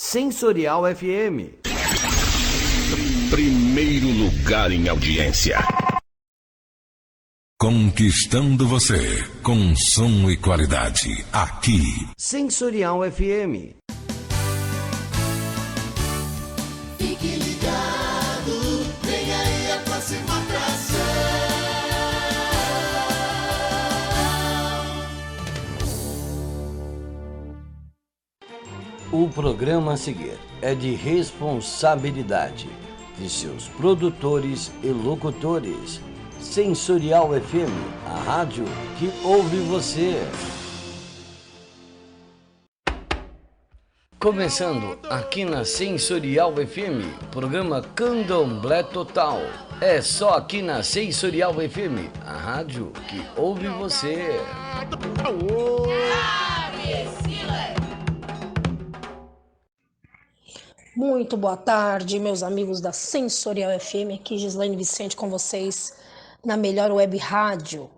Sensorial FM. Primeiro lugar em audiência. Conquistando você com som e qualidade aqui. Sensorial FM. Fique ligado, vem aí a próxima atração. O programa a seguir é de responsabilidade de seus produtores e locutores. Sensorial FM, a rádio que ouve você. Começando aqui na Sensorial FM, programa Candomblé Total. É só aqui na Sensorial FM, a rádio que ouve você. Muito boa tarde, meus amigos da Sensorial FM, aqui Gislaine Vicente com vocês na melhor web rádio,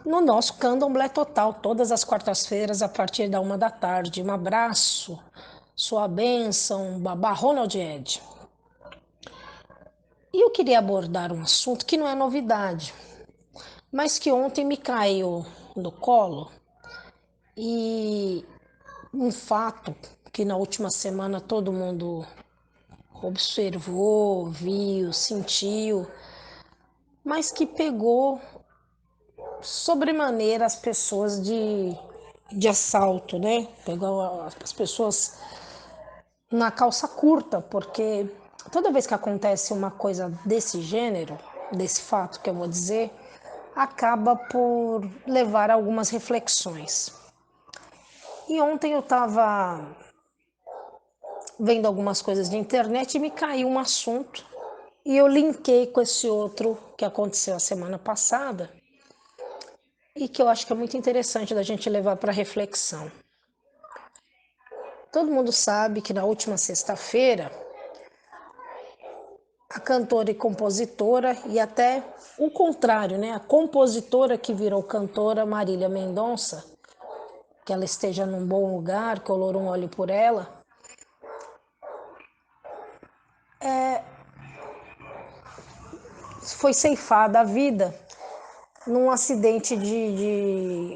no nosso Candomblé Total, todas as quartas-feiras a partir da 13h. Um abraço, sua bênção, Babá Ronald Ed. E eu queria abordar um assunto que não é novidade, mas que ontem me caiu no colo, e um fato que na última semana todo mundo observou, viu, sentiu, mas que pegou sobremaneira as pessoas de assalto, né? Pegou as pessoas na calça curta, porque toda vez que acontece uma coisa desse gênero, desse fato que eu vou dizer, acaba por levar a algumas reflexões. E ontem eu estava vendo algumas coisas de internet e me caiu um assunto e eu linkei com esse outro que aconteceu a semana passada e que eu acho que é muito interessante da gente levar para reflexão. Todo mundo sabe que na última sexta-feira a cantora e compositora, e até o contrário, né? A compositora que virou cantora, Marília Mendonça, que ela esteja num bom lugar, que o Lorum olhe por ela, foi ceifada a vida num acidente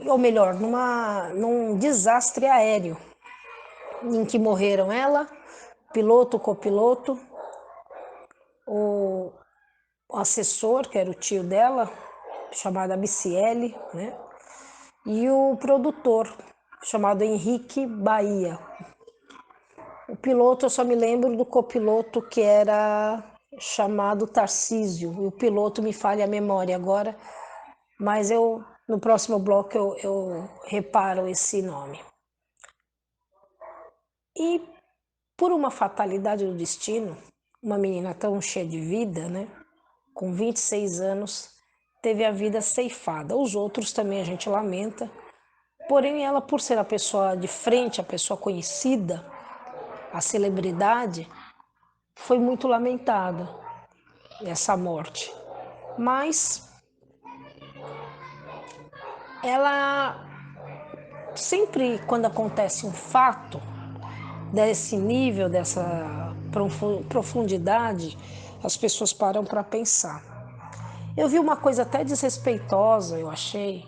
ou melhor, num desastre aéreo, em que morreram ela, piloto, copiloto, o assessor, que era o tio dela, chamado Abiciele, né? E o produtor, chamado Henrique Bahia. O piloto, eu só me lembro do copiloto, que era chamado Tarcísio, e o piloto me falha a memória agora, mas no próximo bloco eu reparo esse nome. E por uma fatalidade do destino, uma menina tão cheia de vida, né, com 26 anos, teve a vida ceifada. Os outros também a gente lamenta, porém ela, por ser a pessoa de frente, a pessoa conhecida, a celebridade, foi muito lamentada essa morte. Mas ela sempre, quando acontece um fato desse nível, dessa profundidade, as pessoas param para pensar. Eu vi uma coisa até desrespeitosa, eu achei,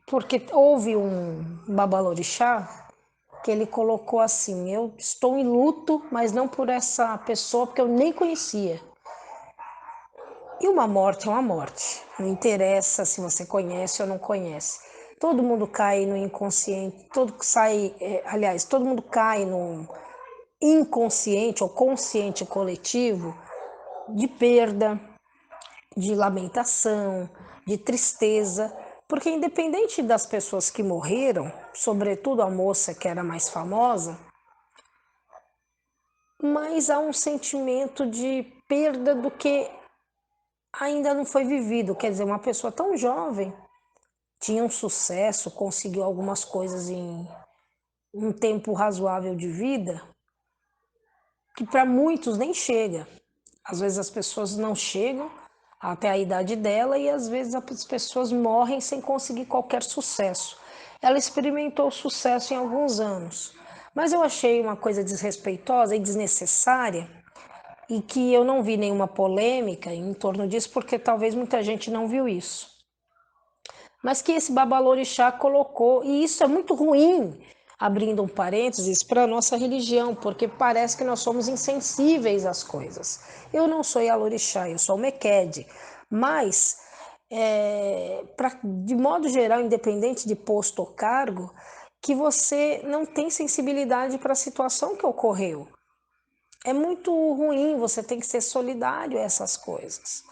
porque houve um babalorixá que ele colocou assim: eu estou em luto, mas não por essa pessoa, porque eu nem conhecia. E uma morte é uma morte, não interessa se você conhece ou não conhece. Todo mundo cai no inconsciente, todo mundo cai no inconsciente ou consciente coletivo de perda, de lamentação, de tristeza, porque independente das pessoas que morreram, sobretudo a moça que era mais famosa, mas há um sentimento de perda do que ainda não foi vivido. Quer dizer, uma pessoa tão jovem tinha um sucesso, conseguiu algumas coisas em um tempo razoável de vida, que para muitos nem chega. Às vezes as pessoas não chegam até a idade dela e às vezes as pessoas morrem sem conseguir qualquer sucesso. ela experimentou sucesso em alguns anos. Mas eu achei uma coisa desrespeitosa e desnecessária e que eu não vi nenhuma polêmica em torno disso, porque talvez muita gente não viu isso. Mas que esse babalorixá colocou, e isso é muito ruim, abrindo um parênteses, para a nossa religião, porque parece que nós somos insensíveis às coisas. Eu não sou Yalorixá, eu sou Mequede, mas, de modo geral, independente de posto ou cargo, que você não tem sensibilidade para a situação que ocorreu. É muito ruim, você tem que ser solidário a essas coisas.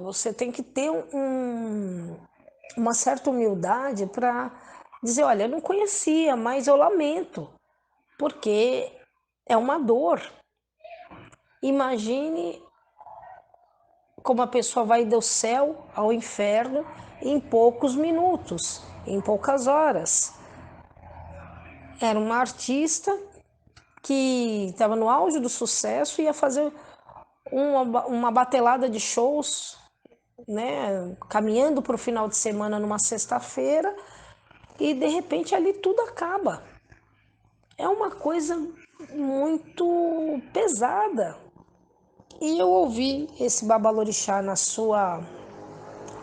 Você tem que ter uma certa humildade para dizer, olha, eu não conhecia, mas eu lamento, porque é uma dor. Imagine como a pessoa vai do céu ao inferno em poucos minutos, em poucas horas. Era uma artista que estava no auge do sucesso e ia fazer uma batelada de shows, né, caminhando para o final de semana numa sexta-feira, e de repente ali tudo acaba. É uma coisa muito pesada. E eu ouvi esse babalorixá na sua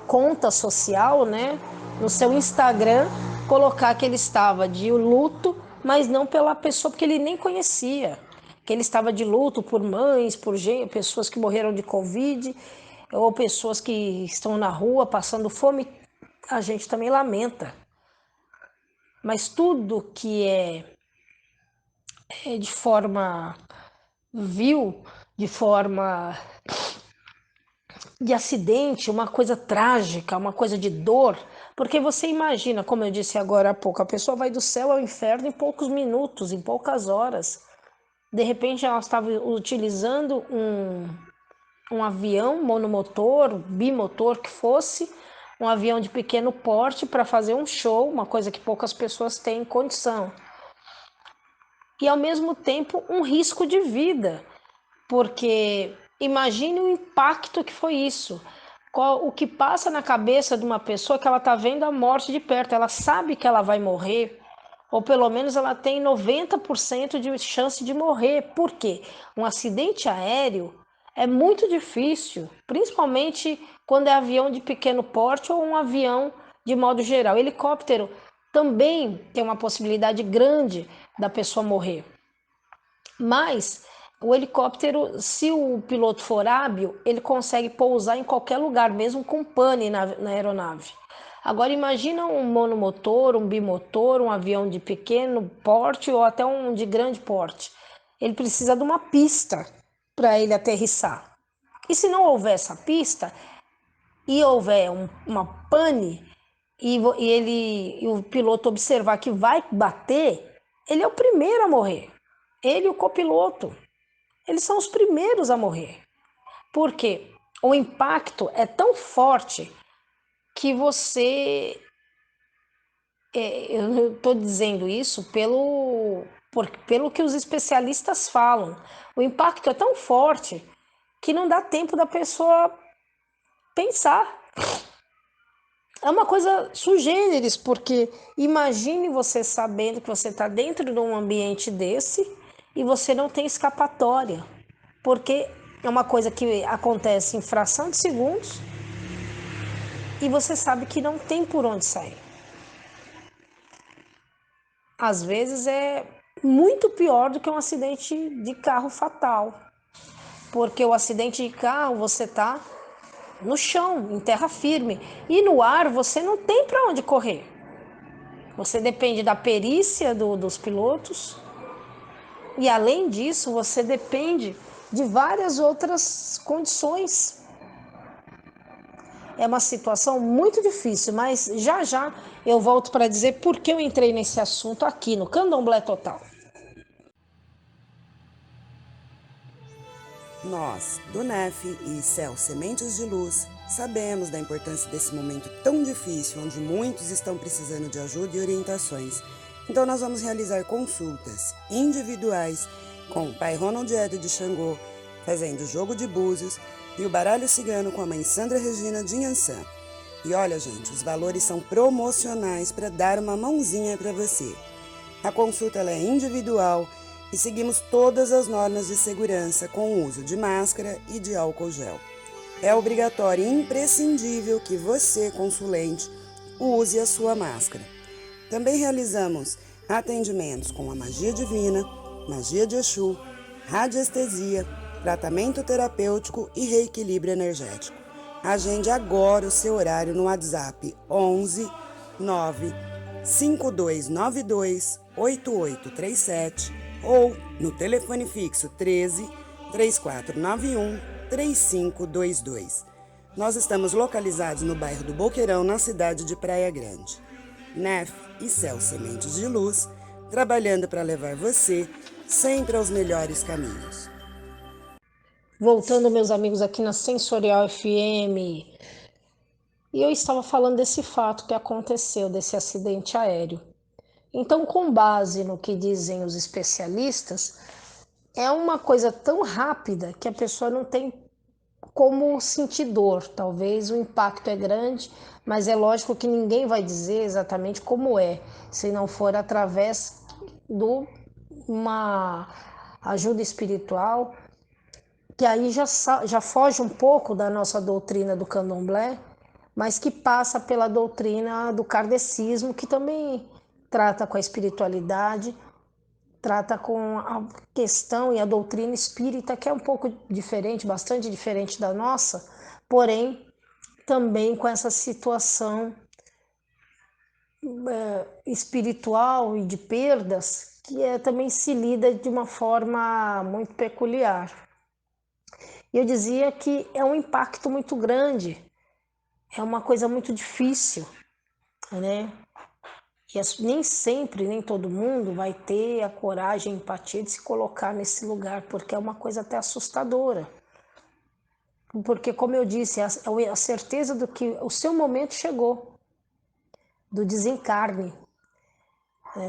conta social, né, no seu Instagram, colocar que ele estava de luto, mas não pela pessoa, porque ele nem conhecia. Que ele estava de luto por mães, por pessoas que morreram de Covid, ou pessoas que estão na rua passando fome. A gente também lamenta. Mas tudo que é de forma vil, de forma de acidente, uma coisa trágica, uma coisa de dor, porque você imagina, como eu disse agora há pouco, a pessoa vai do céu ao inferno em poucos minutos, em poucas horas. De repente ela estava utilizando um avião monomotor, bimotor que fosse, um avião de pequeno porte para fazer um show, uma coisa que poucas pessoas têm condição. E ao mesmo tempo um risco de vida, porque imagine o impacto que foi isso. O que passa na cabeça de uma pessoa que ela está vendo a morte de perto, ela sabe que ela vai morrer, ou pelo menos ela tem 90% de chance de morrer. Por quê? Um acidente aéreo é muito difícil, principalmente quando é avião de pequeno porte ou um avião de modo geral. Helicóptero também tem uma possibilidade grande da pessoa morrer. Mas o helicóptero, se o piloto for hábil, ele consegue pousar em qualquer lugar, mesmo com pane na aeronave. Agora imagina um monomotor, um bimotor, um avião de pequeno porte ou até um de grande porte. Ele precisa de uma pista para ele aterrissar. E se não houver essa pista e houver uma pane e o piloto observar que vai bater, ele é o primeiro a morrer. Ele e o copiloto. Eles são os primeiros a morrer. Porque o impacto é tão forte que você... eu estou dizendo isso pelo que os especialistas falam. O impacto é tão forte que não dá tempo da pessoa pensar. É uma coisa sui generis, porque imagine você sabendo que você está dentro de um ambiente desse e você não tem escapatória, porque é uma coisa que acontece em fração de segundos e você sabe que não tem por onde sair. Às vezes é muito pior do que um acidente de carro fatal, porque o acidente de carro você está no chão, em terra firme, e no ar você não tem para onde correr. Você depende da perícia dos pilotos e, além disso, você depende de várias outras condições. É uma situação muito difícil, mas já eu volto para dizer por que eu entrei nesse assunto aqui no Candomblé Total. Nós, do NEF e Céu Sementes de Luz, sabemos da importância desse momento tão difícil, onde muitos estão precisando de ajuda e orientações. Então nós vamos realizar consultas individuais com o Pai Ronald Edo de Xangô, fazendo jogo de búzios, e o baralho cigano com a Mãe Sandra Regina de Inhansã. E olha, gente, os valores são promocionais para dar uma mãozinha para você. A consulta ela é individual e seguimos todas as normas de segurança com o uso de máscara e de álcool gel. É obrigatório e imprescindível que você, consulente, use a sua máscara. Também realizamos atendimentos com a magia divina, magia de Exu, radiestesia, tratamento terapêutico e reequilíbrio energético. Agende agora o seu horário no WhatsApp 11 9 5292 8837 ou no telefone fixo 13 3491 3522. Nós estamos localizados no bairro do Boqueirão, na cidade de Praia Grande. NEF e Céu Sementes de Luz, trabalhando para levar você sempre aos melhores caminhos. Voltando, meus amigos, aqui na Sensorial FM, e eu estava falando desse fato que aconteceu, desse acidente aéreo. Então, com base no que dizem os especialistas, é uma coisa tão rápida que a pessoa não tem como sentir dor. Talvez o impacto é grande, mas é lógico que ninguém vai dizer exatamente como é, se não for através de uma ajuda espiritual, que aí já foge um pouco da nossa doutrina do candomblé, mas que passa pela doutrina do kardecismo, que também trata com a espiritualidade, trata com a questão e a doutrina espírita, que é um pouco diferente, bastante diferente da nossa, porém também com essa situação espiritual e de perdas, que também se lida de uma forma muito peculiar. E eu dizia que é um impacto muito grande, é uma coisa muito difícil, né? E nem sempre, nem todo mundo vai ter a coragem, a empatia de se colocar nesse lugar, porque é uma coisa até assustadora. Porque, como eu disse, a certeza do que o seu momento chegou, do desencarne, né,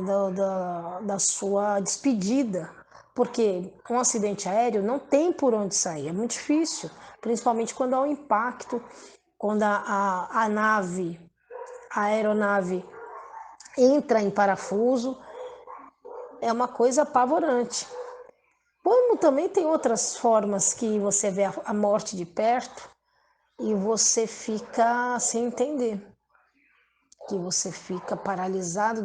da sua despedida. Porque um acidente aéreo não tem por onde sair, é muito difícil, principalmente quando há um impacto, quando a aeronave entra em parafuso, é uma coisa apavorante. Como também tem outras formas que você vê a morte de perto e você fica sem entender, que você fica paralisado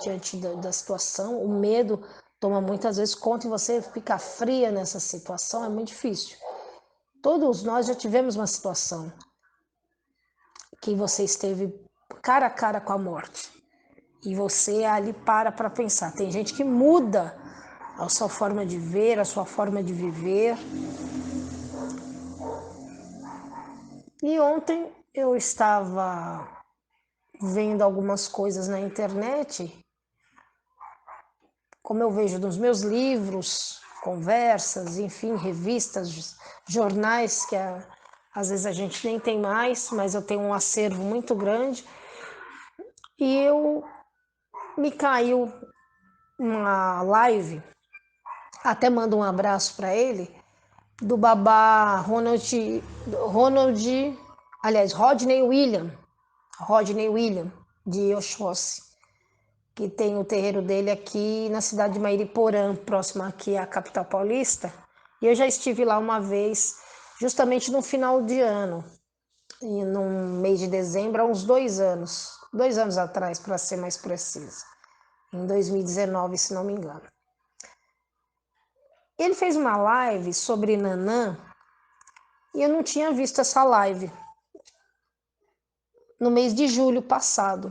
diante da situação, o medo toma muitas vezes conta e você fica fria nessa situação, é muito difícil. Todos nós já tivemos uma situação que você esteve cara a cara com a morte e você ali para pensar. Tem gente que muda a sua forma de ver, a sua forma de viver. E ontem eu estava vendo algumas coisas na internet, como eu vejo nos meus livros, conversas, enfim, revistas, jornais, que às vezes a gente nem tem mais, mas eu tenho um acervo muito grande. E me caiu uma live, até mando um abraço para ele, do babá Rodney William, de Oxóssi, que tem o terreiro dele aqui na cidade de Mairiporã, próxima aqui à capital paulista. E eu já estive lá uma vez, justamente no final de ano, e no mês de dezembro, há uns 2 anos atrás, para ser mais precisa, em 2019, se não me engano. Ele fez uma live sobre Nanã e eu não tinha visto essa live no mês de julho passado.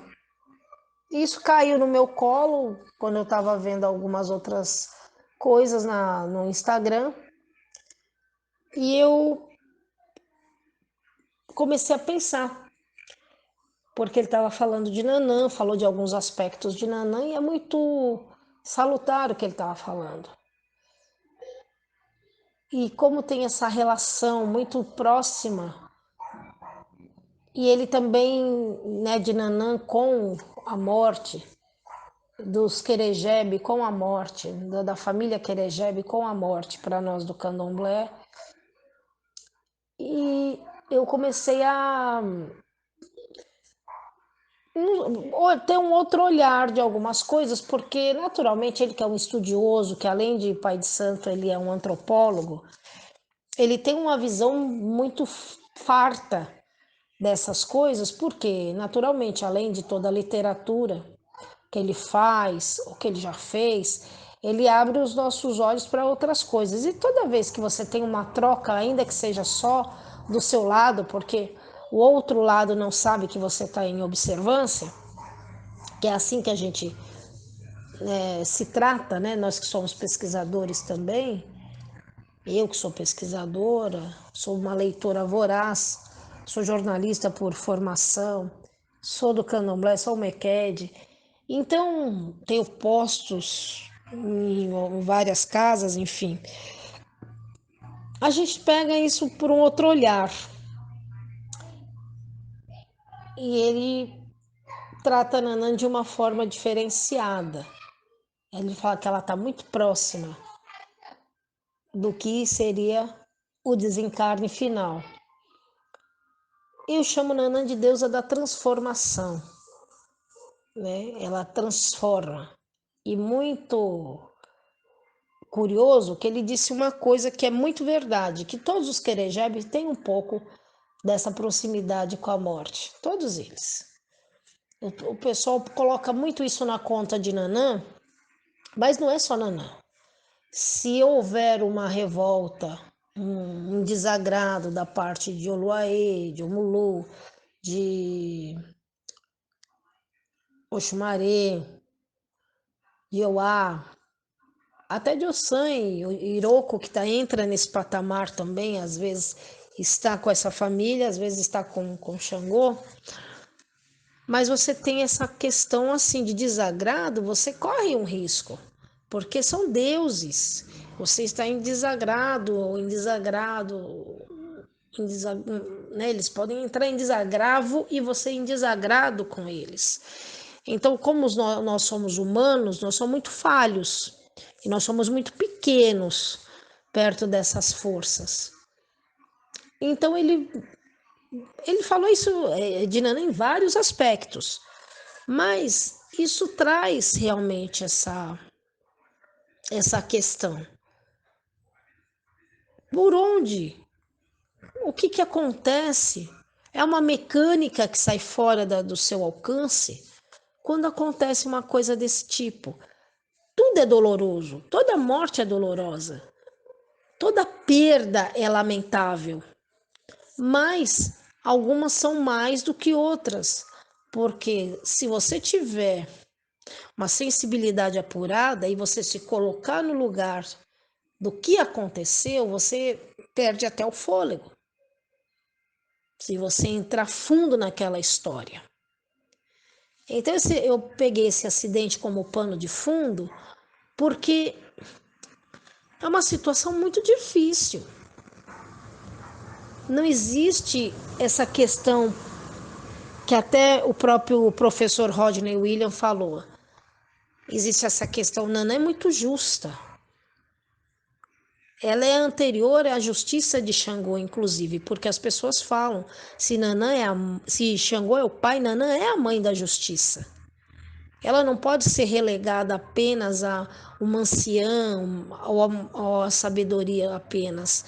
Isso caiu no meu colo quando eu estava vendo algumas outras coisas no Instagram e eu comecei a pensar, porque ele estava falando de Nanã, falou de alguns aspectos de Nanã e é muito salutar o que ele estava falando. E como tem essa relação muito próxima, e ele também, né, de Nanã com a morte, dos Querejebe com a morte, da família Querejebe com a morte para nós do candomblé. E eu comecei a ou ter um outro olhar de algumas coisas, porque naturalmente ele que é um estudioso, que além de pai de santo, ele é um antropólogo, ele tem uma visão muito farta dessas coisas, porque naturalmente, além de toda a literatura que ele faz, o que ele já fez, ele abre os nossos olhos para outras coisas. E toda vez que você tem uma troca, ainda que seja só do seu lado, porque o outro lado não sabe que você está em observância, que é assim que a gente se trata, né? Nós que somos pesquisadores também, eu que sou pesquisadora, sou uma leitora voraz, sou jornalista por formação, sou do Candomblé, sou Mequede, então tenho postos em várias casas, enfim. A gente pega isso por um outro olhar. E ele trata a Nanã de uma forma diferenciada. Ele fala que ela está muito próxima do que seria o desencarne final. Eu chamo Nanã de deusa da transformação, né? Ela transforma. E muito curioso que ele disse uma coisa que é muito verdade, que todos os Querejebe têm um pouco dessa proximidade com a morte, todos eles. O pessoal coloca muito isso na conta de Nanã, mas não é só Nanã. Se houver uma revolta, um desagrado da parte de Oluaê, de Omulu, de Oxumaré, de Euá, até de Ossan e Iroko, que entra nesse patamar também, às vezes está com essa família, às vezes está com Xangô, mas você tem essa questão assim de desagrado, você corre um risco, porque são deuses, você está em desagrado, né? Eles podem entrar em desagravo e você em desagrado com eles. Então, como nós somos humanos, nós somos muito falhos e nós somos muito pequenos perto dessas forças. Então, ele falou isso de Nanã em vários aspectos, mas isso traz realmente essa questão. Por onde? O que acontece? É uma mecânica que sai fora do seu alcance quando acontece uma coisa desse tipo. Tudo é doloroso, toda morte é dolorosa, toda perda é lamentável, mas algumas são mais do que outras, porque se você tiver uma sensibilidade apurada e você se colocar no lugar do que aconteceu, você perde até o fôlego. Se você entrar fundo naquela história. Então eu peguei esse acidente como pano de fundo, porque é uma situação muito difícil. Não existe essa questão que até o próprio professor Rodney Williams falou. Existe essa questão, Nanã é muito justa. Ela é anterior à justiça de Xangô, inclusive, porque as pessoas falam, se Xangô é o pai, Nanã é a mãe da justiça. Ela não pode ser relegada apenas a uma anciã ou a sabedoria apenas,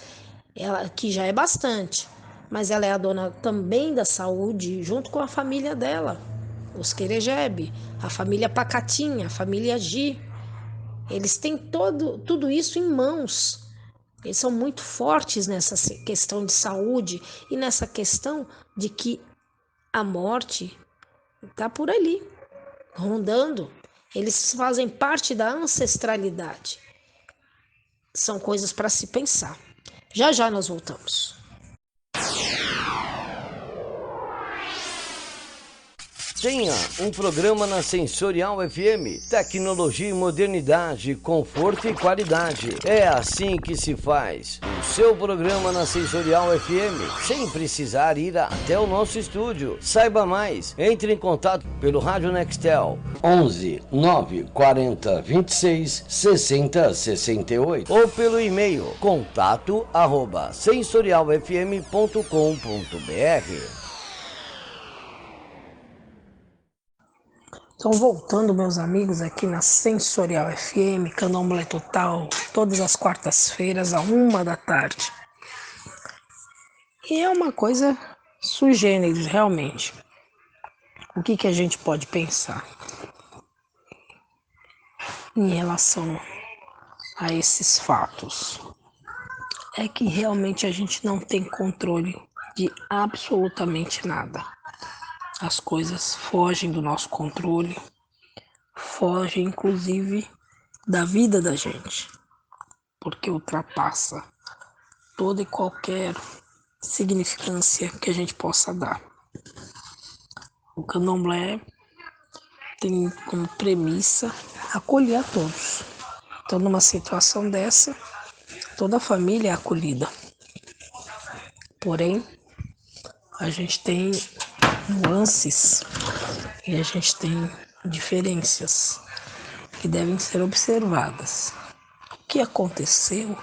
ela, que já é bastante, mas ela é a dona também da saúde, junto com a família dela, os Querejebe, a família Pacatinha, a família Gi. Eles têm tudo isso em mãos. Eles são muito fortes nessa questão de saúde e nessa questão de que a morte está por ali, rondando. Eles fazem parte da ancestralidade. São coisas para se pensar. Já já nós voltamos. Tenha um programa na Sensorial FM. Tecnologia e modernidade, conforto e qualidade. É assim que se faz. O seu programa na Sensorial FM, sem precisar ir até o nosso estúdio. Saiba mais. Entre em contato pelo Rádio Nextel 11 940 26 60 68 ou pelo e-mail contato@sensorialfm.com.br. Então, voltando, meus amigos, aqui na Sensorial FM, Candomblé Total, todas as quartas-feiras, à 1h. E é uma coisa sui generis, realmente. O que a gente pode pensar em relação a esses fatos? É que realmente a gente não tem controle de absolutamente nada. As coisas fogem do nosso controle, fogem inclusive da vida da gente, porque ultrapassa toda e qualquer significância que a gente possa dar. O candomblé tem como premissa acolher a todos. Então, numa situação dessa, toda a família é acolhida. Porém, a gente tem nuances e a gente tem diferenças que devem ser observadas. O que aconteceu?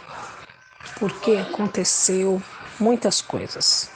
Por que aconteceu? Muitas coisas.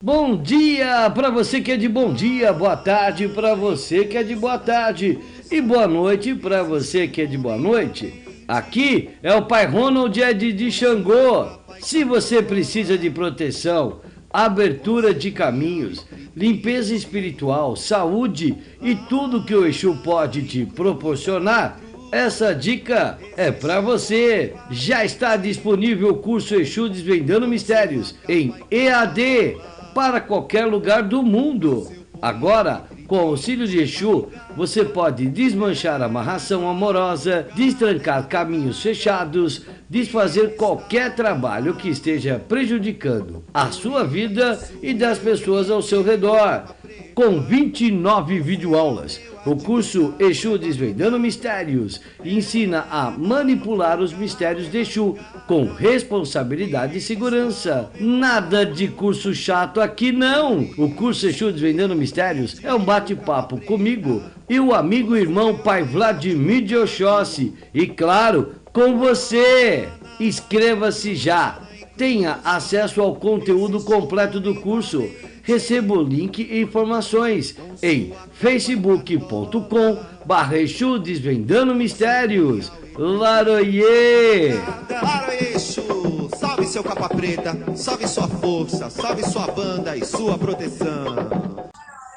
Bom dia para você que é de bom dia, boa tarde para você que é de boa tarde e boa noite para você que é de boa noite. Aqui é o Pai Ronald Ed de Xangô. Se você precisa de proteção, abertura de caminhos, limpeza espiritual, saúde e tudo que o Exu pode te proporcionar, essa dica é para você. Já está disponível o curso Exu Desvendando Mistérios em EAD para qualquer lugar do mundo. Agora, com o auxílio de Exu, você pode desmanchar amarração amorosa, destrancar caminhos fechados, desfazer qualquer trabalho que esteja prejudicando a sua vida e das pessoas ao seu redor. Com 29 videoaulas, o curso Exu Desvendando Mistérios ensina a manipular os mistérios de Exu com responsabilidade e segurança. Nada de curso chato aqui não! O curso Exu Desvendando Mistérios é um bate-papo comigo e o amigo e irmão Pai Vladimir de Oxóssi. E claro, com você! Inscreva-se já! Tenha acesso ao conteúdo completo do curso. Receba o link e informações em facebook.com/Exu Desvendando Mistérios. Laroie! Laroie, Exu! Salve seu capa preta, salve sua força, salve sua banda e sua proteção.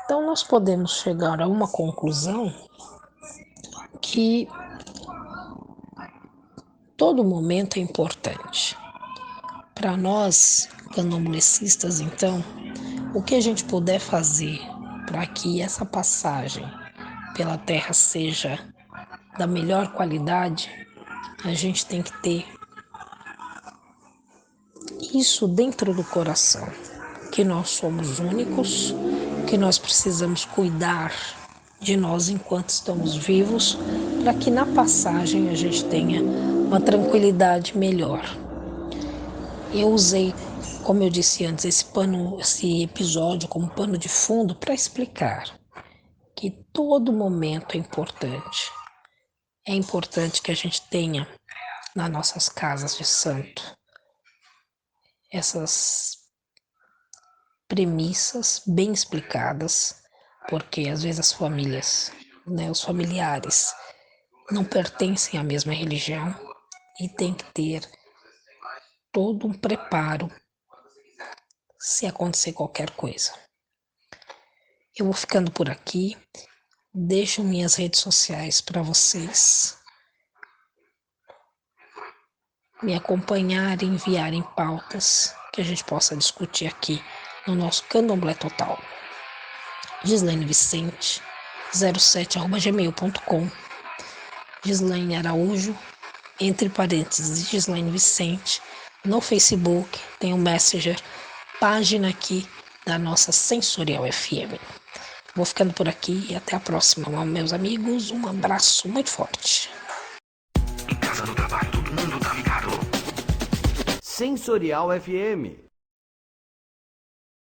Então nós podemos chegar a uma conclusão que todo momento é importante. Para nós, candomblecistas, então, o que a gente puder fazer para que essa passagem pela Terra seja da melhor qualidade, a gente tem que ter isso dentro do coração, que nós somos únicos, que nós precisamos cuidar de nós enquanto estamos vivos, para que na passagem a gente tenha uma tranquilidade melhor. Eu usei, como eu disse antes, esse episódio como pano de fundo para explicar que todo momento é importante. É importante que a gente tenha nas nossas casas de santo essas premissas bem explicadas, porque às vezes as famílias, os familiares não pertencem à mesma religião e tem que ter todo um preparo se acontecer qualquer coisa. Eu vou ficando por aqui, deixo minhas redes sociais para vocês me acompanharem, enviarem pautas que a gente possa discutir aqui no nosso Candomblé Total. Gislaine Vicente 07@gmail.com, Gislaine Araújo, entre parênteses, Gislaine Vicente. No Facebook tem um Messenger, página aqui da nossa Sensorial FM. Vou ficando por aqui e até a próxima, meus amigos. Um abraço muito forte. Em casa, no trabalho, todo mundo tá ligado. Sensorial FM.